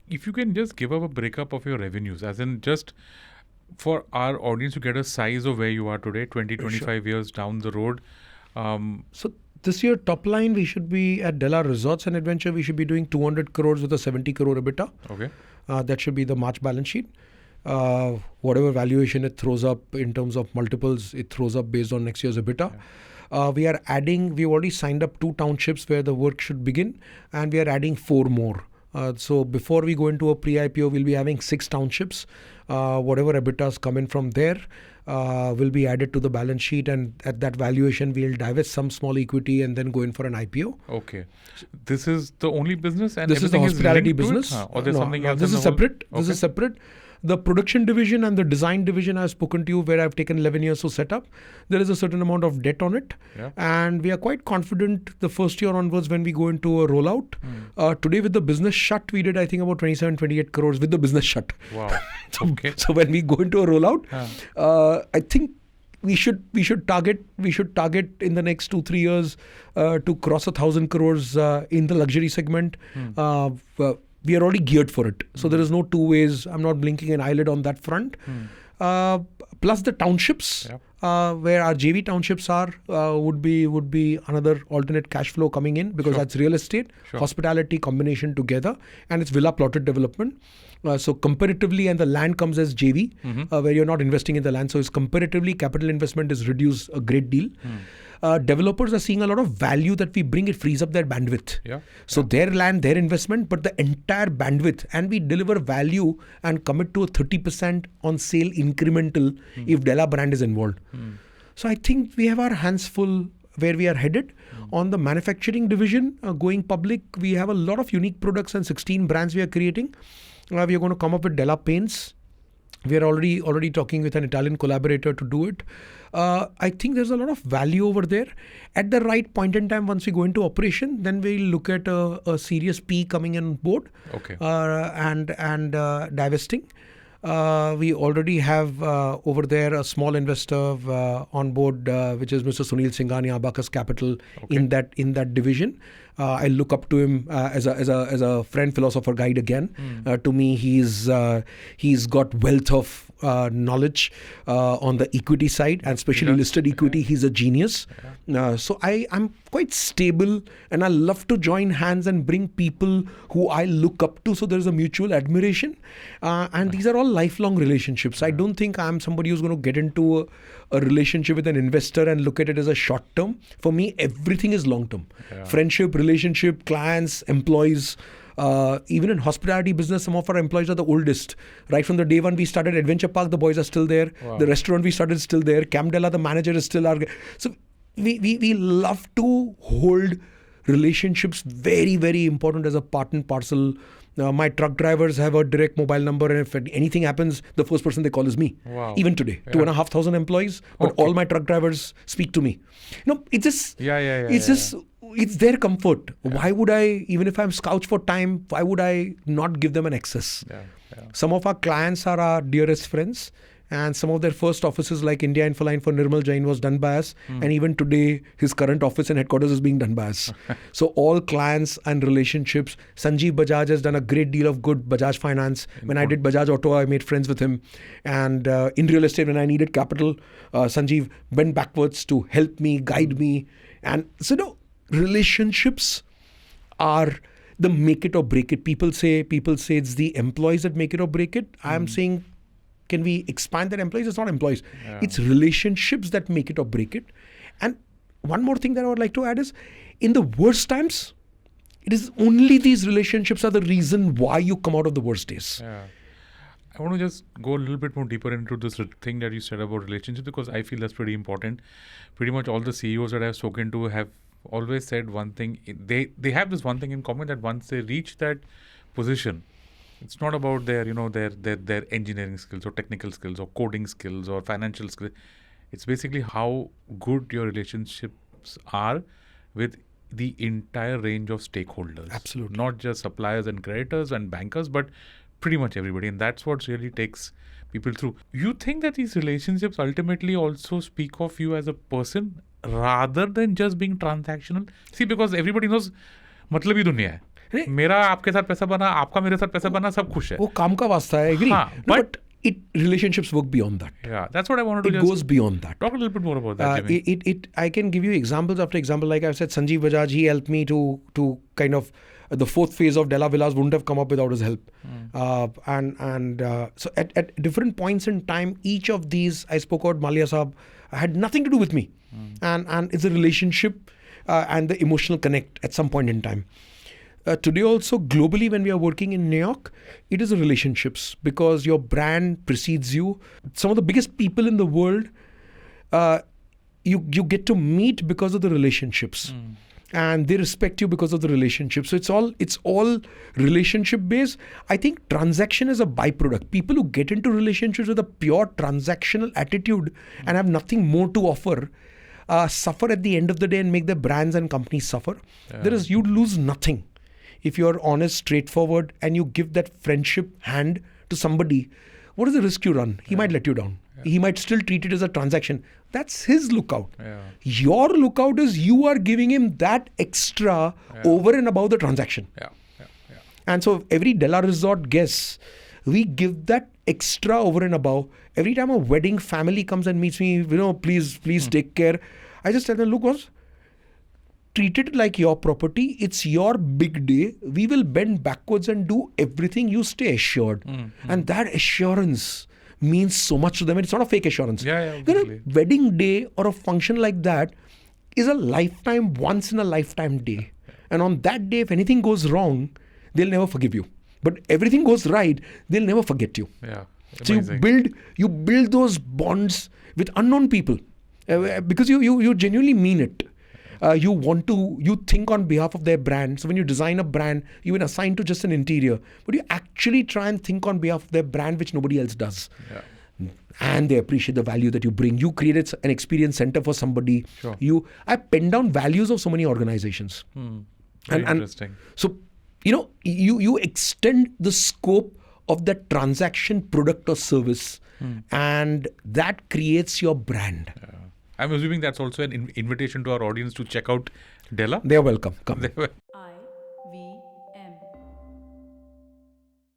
if you can just give up a breakup of your revenues, as in just for our audience to get a size of where you are today, 20, 25 years down the road. So this year, top line, we should be at Della Resorts and Adventure. We should be doing 200 crores with a 70 crore EBITDA. Okay. That should be the March balance sheet. Whatever valuation it throws up in terms of multiples, it throws up based on next year's EBITDA. Yeah. We've already signed up 2 townships where the work should begin, and we are adding 4 more. So before we go into a pre-IPO, we'll be having 6 townships. Whatever EBITDAs come in from there will be added to the balance sheet, and at that valuation, we'll divest some small equity and then go in for an IPO. Okay. This is the only business, and this is the hospitality business. Or there's something else? This is separate. Okay. This is separate. The production division and the design division I've spoken to you, where I've taken 11 years to set up. There is a certain amount of debt on it. Yeah. And we are quite confident the first year onwards when we go into a rollout. Today with the business shut, we did I think about 27, 28 crores with the business shut. Wow. Okay. So when we go into a rollout, I think we should target in the next 2-3 years to cross 1,000 crores in the luxury segment. We are already geared for it. So there is no 2 ways. I'm not blinking an eyelid on that front. Plus the townships, where our JV townships are, would be another alternate cash flow coming in, because that's real estate, hospitality combination together, and it's villa plotted development. So comparatively, and the land comes as JV, where you're not investing in the land. So it's comparatively, capital investment is reduced a great deal. Developers are seeing a lot of value that we bring. It frees up their bandwidth. So their land, their investment, but the entire bandwidth, and we deliver value and commit to a 30% on sale incremental if Della brand is involved. So I think we have our hands full where we are headed. On the manufacturing division, going public, we have a lot of unique products and 16 brands we are creating. We are going to come up with Della Paints. We are already talking with an Italian collaborator to do it. I think there's a lot of value over there. At the right point in time, once we go into operation, then we'll look at a serious P coming on board. Okay. And divesting. We already have over there a small investor on board, which is Mr. Sunil Singhania, Abacus Capital, in that division. I look up to him as a friend, philosopher, guide again. To me, he's got wealth of knowledge on the equity side, and especially listed equity. He's a genius. So I'm quite stable, and I love to join hands and bring people who I look up to. So there's a mutual admiration, and these are all lifelong relationships. I don't think I'm somebody who's going to get into a relationship with an investor and look at it as a short term. For me, everything is long term. Friendship, relationship, clients, employees. Even in hospitality business, some of our employees are the oldest. Right from the day one we started Adventure Park, the boys are still there. Wow. The restaurant we started is still there. Camp Della, the manager is still our. So we love to hold relationships, very, very important as a part and parcel. My truck drivers have a direct mobile number, and if anything happens, the first person they call is me. Wow. Even today, 2,500 employees, but all my truck drivers speak to me. It's just, it's their comfort. Why would I, even if I'm scouted for time, why would I not give them an access? Some of our clients are our dearest friends. And some of their first offices, like India Infoline for Nirmal Jain, was done by us. And even today, his current office and headquarters is being done by us. So all clients and relationships. Sanjeev Bajaj has done a great deal of good. Bajaj Finance. When I did Bajaj Auto, I made friends with him. And in real estate, when I needed capital, Sanjeev bent backwards to help me, guide me. And so, relationships are the make it or break it. People say it's the employees that make it or break it. I'm saying, can we expand that employees? It's not employees. It's relationships that make it or break it. And one more thing that I would like to add is, in the worst times, it is only these relationships are the reason why you come out of the worst days. I want to just go a little bit more deeper into this thing that you said about relationships, because I feel that's pretty important. Pretty much all the CEOs that I've spoken to have always said one thing. They have this one thing in common, that once they reach that position, it's not about their engineering skills or technical skills or coding skills or financial skills. It's basically how good your relationships are with the entire range of stakeholders. Absolutely. Not just suppliers and creditors and bankers, but pretty much everybody. And that's what really takes people through. You think that these relationships ultimately also speak of you as a person rather than just being transactional? See, because everybody knows, matlab hi duniya hai. मेरा आपके साथ पैसा बना, आपका मेरे साथ पैसा बना, सब खुश है. वो काम का वास्ता है, agree. हाँ, No, but relationships work beyond that. Yeah, that's what I wanted to It just goes beyond that. talk a little bit more about that, Jimmy. I can give you examples after example. Like I said, Sanjeev Bajaj, he helped me to kind of the fourth phase of Della Villas wouldn't have come up without his help. So at different points in time, each of these, I spoke about Malia Saab, had nothing to do with me, and it's a relationship and the emotional connect at some point in time. Today also globally when we are working in New York, it is relationships because your brand precedes you. Some of the biggest people in the world, you get to meet because of the relationships. And they respect you because of the relationship. So it's all relationship based. I think transaction is a byproduct. People who get into relationships with a pure transactional attitude and have nothing more to offer suffer at the end of the day and make their brands and companies suffer. You lose nothing. If you're honest, straightforward, and you give that friendship hand to somebody, what is the risk you run? He might let you down. He might still treat it as a transaction. That's his lookout. Your lookout is you are giving him that extra over and above the transaction. And so every Della Resort guest, we give that extra over and above. Every time a wedding family comes and meets me, please take care. I just tell them, look, boss, treat it like your property. It's your big day. We will bend backwards and do everything. You stay assured. And that assurance means so much to them. It's not a fake assurance. A wedding day or a function like that is a lifetime, once in a lifetime day. And on that day, if anything goes wrong, they'll never forgive you. But everything goes right, they'll never forget you. So you build those bonds with unknown people because you genuinely mean it. You think on behalf of their brand. So when you design a brand, you will assign to just an interior, but you actually try and think on behalf of their brand, which nobody else does. And they appreciate the value that you bring. You created an experience center for somebody. I pen down values of so many organizations. Interesting. So, you extend the scope of that transaction, product or service, and that creates your brand. I'm assuming that's also an invitation to our audience to check out Della. They are welcome. Come.